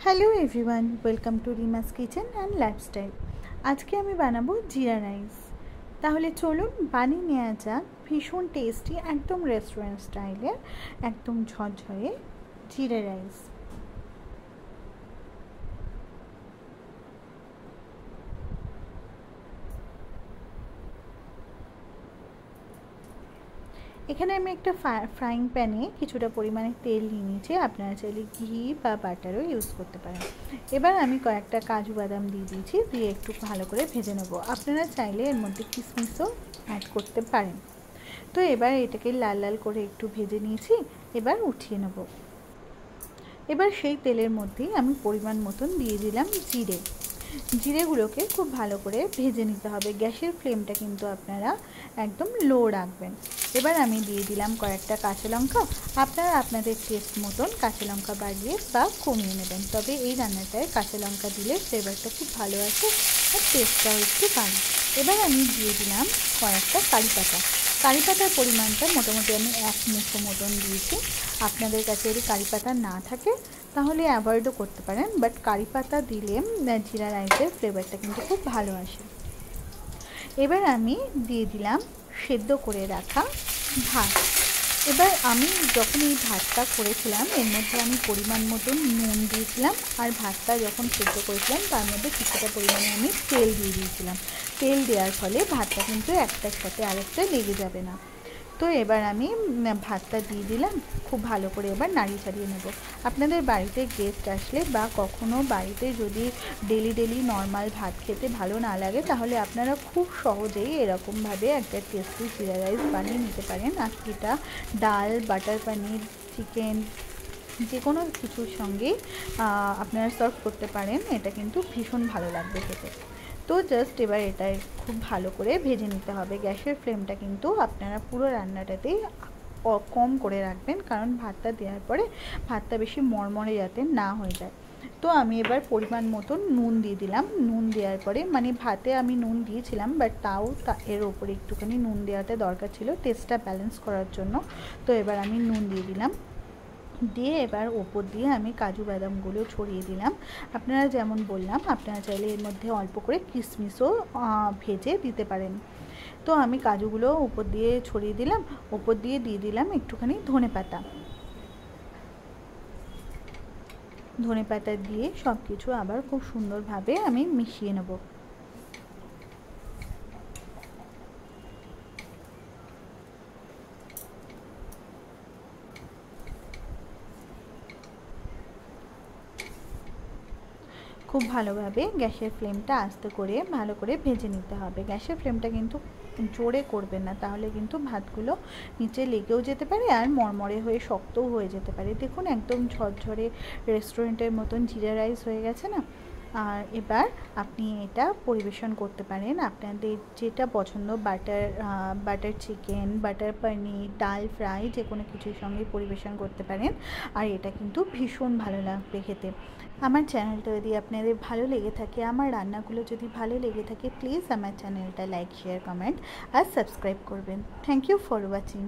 Hello everyone, welcome to রিমাস kitchen and lifestyle. আজকে আমি বানাবো জিরা রাইস। তাহলে চলুন বানিয়ে নেওয়া যাক ভীষণ টেস্টি, একদম রেস্টুরেন্ট স্টাইলের, একদম ঝরঝরে জিরা রাইস। এখানে আমি একটা ফ্রাইং প্যানে কিছুটা পরিমাণে তেল নিয়ে নিয়েছি। আপনারা চাইলে ঘি বা বাটারও ইউজ করতে পারেন। এবার আমি কয়েকটা কাজু বাদাম দিয়ে দিয়েছি, দিয়ে একটু ভালো করে ভেজে নেব। আপনারা চাইলে এর মধ্যে কিশমিশও অ্যাড করতে পারেন। তো এবার এটাকে লাল লাল করে একটু ভেজে নিয়েছি, এবার উঠিয়ে নেব। এবার সেই তেলের মধ্যেই আমি পরিমাণ মতন দিয়ে দিলাম জিরেগুলোকে খুব ভালো করে ভেজে নিতে হবে। গ্যাসের ফ্লেমটা কিন্তু আপনারা একদম লো রাখবেন। এবার আমি দিয়ে দিলাম কয়েকটা কাঁচা লঙ্কা। আপনারা আপনাদের টেস্ট মতন কাঁচা লঙ্কা বাড়িয়ে বা কমিয়ে নেবেন, তবে এই রান্নাটায় কাঁচা লঙ্কা দিলে ফ্লেভারটা খুব ভালো আসে আর টেস্টটাও একটু বাড়ে। এবার আমি দিয়ে দিলাম কয়েকটা কারি পাতার পরিমাণটা মোটামুটি আমি 1 মুঠো মতন দিয়েছি। আপনাদের কাছে যদি কারি পাতা না থাকে তাহলে অ্যাভয়েডও করতে পারেন, বাট কারি পাতা দিলে জিরা রাইসের ফ্লেভারটা কিন্তু খুব ভালো আসে। এবার আমি দিয়ে দিলাম সেদ্ধ করে রাখা ভাত। এবার আমি যখন এই ভাতটা করেছিলাম এর মধ্যে আমি পরিমাণ মতন নুন দিয়েছিলাম, আর ভাতটা যখন সেদ্ধ করেছিলাম তার মধ্যে কিছুটা পরিমাণে আমি তেল দিয়ে দিয়েছিলাম। তেল দেওয়ার ফলে ভাতটা কিন্তু একটার সাথে আরেকটা লেগে যাবে না। তো এবার আমি ভাতটা দিয়ে দিলাম, খুব ভালো করে এবার নাড়িয়ে ছাড়িয়ে নেব। আপনাদের বাড়িতে গেস্ট আসলে বা কখনো বাড়িতে যদি ডেলি নর্মাল ভাত খেতে ভালো না লাগে তাহলে আপনারা খুব সহজেই এরকমভাবে একটা টেস্টি জিরা রাইস বানিয়ে নিতে পারেন। আর এটা ডাল, বাটার পনির, চিকেন যে কোনো কিছুর সঙ্গেই আপনারা সার্ভ করতে পারেন। এটা কিন্তু ভীষণ ভালো লাগবে খেতে। তো জাস্ট এবার এটা খুব ভালো করে ভেজে নিতে হবে। গ্যাসের ফ্লেমটা কিন্তু আপনারা পুরো রান্নাটাতেই কম করে রাখবেন, কারণ ভাতটা দেওয়ার পরে ভাতটা বেশি মরমরে যাতে না হয়ে যায়। তো আমি এবার পরিমাণ মতন নুন দিয়ে দিলাম। নুন দেওয়ার পরে মানে ভাতে আমি নুন দিয়েছিলাম, বাট তাও এর ওপরে একটুখানি নুন দেওয়াটা দরকার ছিল টেস্টটা ব্যালেন্স করার জন্য। তো এবার আমি নুন দিয়ে দিলাম, দিয়ে এবার ওপর দিয়ে আমি কাজু বাদামগুলো ছড়িয়ে দিলাম। আপনারা যেমন বললাম, আপনারা চাইলে এর মধ্যে অল্প করে কিশমিশও ভেজে দিতে পারেন। তো আমি কাজুগুলো ওপর দিয়ে ছড়িয়ে দিলাম, ওপর দিয়ে দিলাম একটুখানি ধনে পাতা দিয়ে সব কিছু আবার খুব সুন্দরভাবে আমি মিশিয়ে নেব। খুব ভালোভাবে গ্যাসের ফ্লেমটা আস্তে করে ভালো করে ভেজে নিতে হবে। গ্যাসের ফ্লেমটা কিন্তু জোরে করবেন না, তাহলে কিন্তু ভাতগুলো নিচে লেগেও যেতে পারে আর মরমরে হয়ে শক্তও হয়ে যেতে পারে। দেখুন একদম ঝরঝরে রেস্টুরেন্টের মতন জিরা রাইস হয়ে গেছে না। আর এবার আপনি এটা পরিবেশন করতে পারেন আপনাদের যেটা পছন্দ, বাটার চিকেন, বাটার পনির, ডাল ফ্রাই যে কোনো কিছুর সঙ্গে পরিবেশন করতে পারেন। আর এটা কিন্তু ভীষণ ভালো লাগবে খেতে। আমার চ্যানেলটা যদি আপনাদের ভালো লেগে থাকে, আমার রান্নাগুলো যদি ভালো লেগে থাকে, প্লিজ আমার চ্যানেলটা লাইক, শেয়ার, কমেন্ট আর সাবস্ক্রাইব করবেন। Thank you for watching.